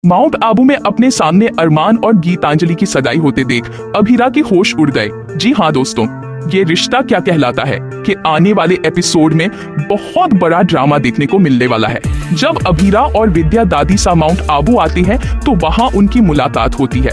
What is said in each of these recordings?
Mount Abu में अपने सामने अरमान और गीतांजलि की सगाई होते देख अभीरा के होश उड़ गए। जी हाँ दोस्तों, ये रिश्ता क्या कहलाता है कि आने वाले एपिसोड में बहुत बड़ा ड्रामा देखने को मिलने वाला है। जब अभीरा और विद्या दादी सा माउंट आबू आते हैं तो वहाँ उनकी मुलाकात होती है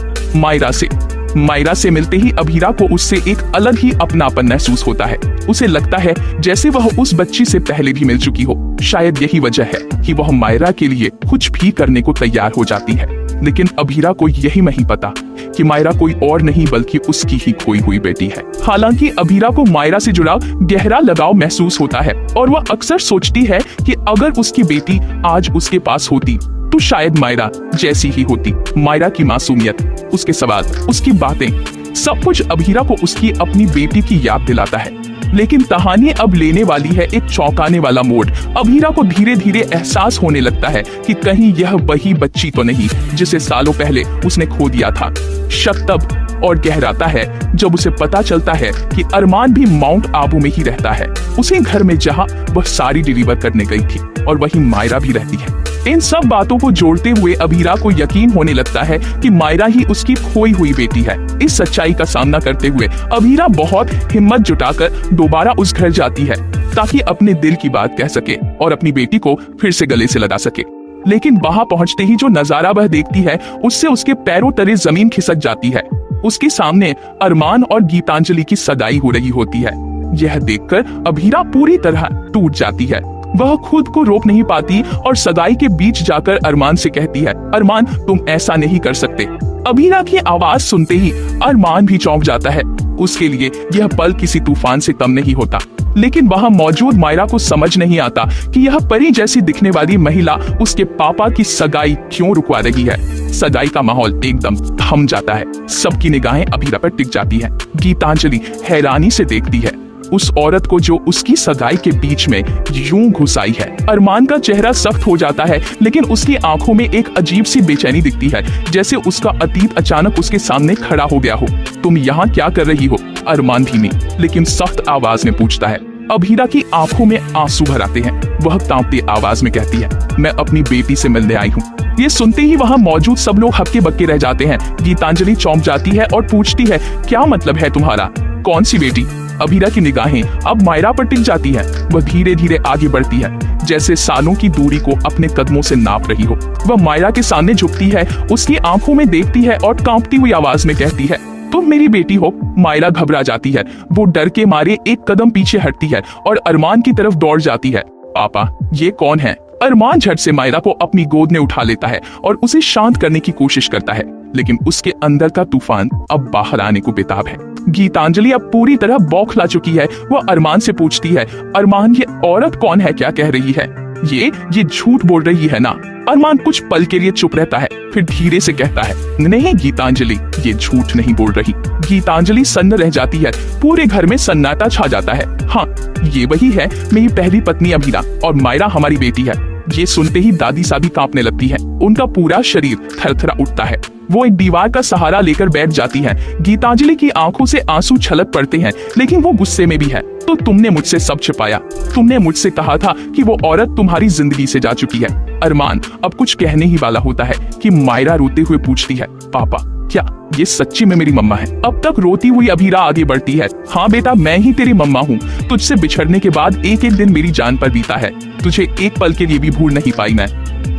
मायरा से मिलते ही अभीरा को उससे एक अलग ही अपनापन महसूस होता है। उसे लगता है जैसे वह उस बच्ची से पहले भी मिल चुकी हो। शायद यही वजह है कि वह मायरा के लिए कुछ भी करने को तैयार हो जाती है। लेकिन अभीरा को यही नहीं पता कि मायरा कोई और नहीं बल्कि उसकी ही खोई हुई बेटी है। हालांकि अभीरा को मायरा से जुड़ा गहरा लगाव महसूस होता है और वह अक्सर सोचती है कि अगर उसकी बेटी आज उसके पास होती तो शायद मायरा जैसी ही होती। मायरा की मासूमियत, उसके सवाल, उसकी बातें, सब कुछ अभीरा को उसकी अपनी बेटी की याद दिलाता है। लेकिन कहानी अब लेने वाली है एक चौंकाने वाला मोड़। अभीरा को धीरे धीरे एहसास होने लगता है कि कहीं यह वही बच्ची तो नहीं जिसे सालों पहले उसने खो दिया था। शक तब और गहराता है जब उसे पता चलता है कि अरमान भी माउंट आबू में ही रहता है, उसी घर में जहां वह साड़ी डिलीवर करने गई थी, और वहीं मायरा भी रहती है। इन सब बातों को जोड़ते हुए अभीरा को यकीन होने लगता है कि मायरा ही उसकी खोई हुई बेटी है। इस सच्चाई का सामना करते हुए अभीरा बहुत हिम्मत जुटाकर दोबारा उस घर जाती है ताकि अपने दिल की बात कह सके और अपनी बेटी को फिर से गले से लगा सके। लेकिन वहां पहुंचते ही जो नजारा वह देखती है उससे उसके पैरों तले जमीन खिसक जाती है। उसके सामने अरमान और गीतांजलि की सगाई हो रही होती है। यह देखकर अभीरा पूरी तरह टूट जाती है। वह खुद को रोक नहीं पाती और सगाई के बीच जाकर अरमान से कहती है, अरमान तुम ऐसा नहीं कर सकते। अभीरा की आवाज सुनते ही अरमान भी चौंक जाता है। उसके लिए यह पल किसी तूफान से कम नहीं होता। लेकिन वहां मौजूद मायरा को समझ नहीं आता कि यह परी जैसी दिखने वाली महिला उसके पापा की सगाई क्यों रुकवा रही है। सगाई का माहौल एकदम थम जाता है। सबकी निगाहें अभीरा पर टिक जाती है। गीतांजलि हैरानी से देखती है उस औरत को जो उसकी सगाई के बीच में यूं घुस आई है। अरमान का चेहरा सख्त हो जाता है, लेकिन उसकी आंखों में एक अजीब सी बेचैनी दिखती है, जैसे उसका अतीत अचानक उसके सामने खड़ा हो गया हो। तुम यहाँ क्या कर रही हो? अरमान धीमी लेकिन सख्त आवाज में पूछता है। अभीरा की आंखों में आंसू भर आते हैं। वह कांपती आवाज में कहती है, मैं अपनी बेटी से मिलने आई हूँ। ये सुनते ही वहाँ मौजूद सब लोग हक्के बक्के रह जाते हैं। गीतांजलि चौंक जाती है और पूछती है, क्या मतलब है तुम्हारा? कौन सी बेटी? अभीरा की निगाहें अब मायरा पर टिक जाती है। वह धीरे धीरे आगे बढ़ती है, जैसे सालों की दूरी को अपने कदमों से नाप रही हो। वह मायरा के सामने झुकती है, उसकी आंखों में देखती है और कांपती हुई आवाज में कहती है, तुम मेरी बेटी हो। मायरा घबरा जाती है। वो डर के मारे एक कदम पीछे हटती है और अरमान की तरफ दौड़ जाती है। पापा, ये कौन है? अरमान झट से मायरा को अपनी गोद में उठा लेता है और उसे शांत करने की कोशिश करता है, लेकिन उसके अंदर का तूफान अब बाहर आने को बेताब है। गीतांजलि अब पूरी तरह बौखला चुकी है। वह अरमान से पूछती है, अरमान ये औरत कौन है? क्या कह रही है? ये झूठ बोल रही है ना? अरमान कुछ पल के लिए चुप रहता है, फिर धीरे से कहता है, नहीं गीतांजलि, ये झूठ नहीं बोल रही। गीतांजलि सन्न रह जाती है। पूरे घर में सन्नाटा छा जाता है। हाँ, ये वही है, मेरी पहली पत्नी अभीरा, और मायरा हमारी बेटी है। ये सुनते ही दादी सा भी कांपने लगती है। उनका पूरा शरीर थरथरा उठता है। वो एक दीवार का सहारा लेकर बैठ जाती है। गीतांजलि की आंखों से आंसू छलक पड़ते हैं, लेकिन वो गुस्से में भी है। तो तुमने मुझसे सब छिपाया। तुमने मुझसे कहा था कि वो औरत तुम्हारी जिंदगी से जा चुकी है। अरमान अब कुछ कहने ही वाला होता है कि मायरा रोते हुए पूछती है, पापा क्या ये सच्ची में मेरी मम्मा है? अब तक रोती हुई अभीरा आगे बढ़ती है। हाँ बेटा, मैं ही तेरी मम्मा हूँ। तुझसे बिछड़ने के बाद एक एक दिन मेरी जान पर बीता है। तुझे एक पल के लिए भी भूल नहीं पाई मैं।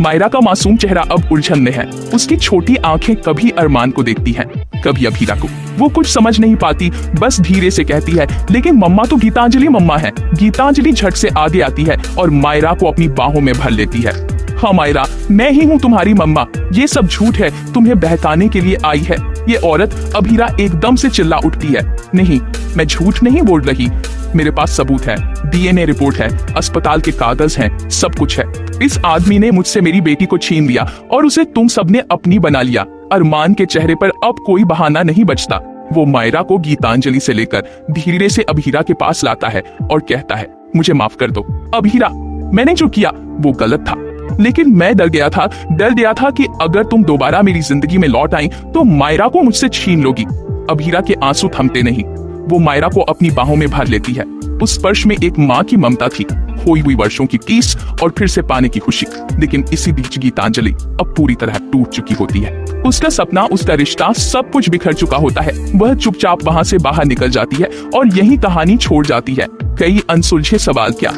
मायरा का मासूम चेहरा अब उलझन में है। उसकी छोटी आंखें कभी अरमान को देखती हैं, कभी अभीरा को। वो कुछ समझ नहीं पाती, बस धीरे से कहती है, लेकिन मम्मा तो गीतांजलि मम्मा है। गीतांजलि झट से आगे आती है और मायरा को अपनी बाहों में भर लेती है। हाँ मायरा, मैं ही हूँ तुम्हारी मम्मा। ये सब झूठ है, तुम्हें बहकाने के लिए आई है ये औरत। अभीरा एकदम से चिल्ला उठती है, नहीं, मैं झूठ नहीं बोल रही। मेरे पास सबूत है, डीएनए रिपोर्ट है, अस्पताल के कागज हैं, सब कुछ है। इस आदमी ने मुझसे मेरी बेटी को छीन लिया और उसे तुम सबने अपनी बना लिया। अरमान के चेहरे पर अब कोई बहाना नहीं बचता। वो मायरा को गीतांजलि से लेकर धीरे से अभीरा के पास लाता है और कहता है, मुझे माफ कर दो अभीरा, मैंने जो किया वो गलत था। लेकिन मैं डर गया था कि अगर तुम दोबारा मेरी जिंदगी में लौट आई तो मायरा को मुझसे छीन लोगी। अभीरा के आंसू थमते नहीं। वो मायरा को अपनी बाहों में भर लेती है। उस स्पर्श में एक माँ की ममता थी, खोई हुई वर्षों की टीस और फिर से पाने की खुशी। लेकिन इसी बीच गीतांजलि अब पूरी तरह टूट चुकी होती है। उसका सपना, उसका रिश्ता, सब कुछ बिखर चुका होता है। वह चुपचाप वहाँ से बाहर निकल जाती है और यही कहानी छोड़ जाती है। कई अनसुलझे सवाल क्या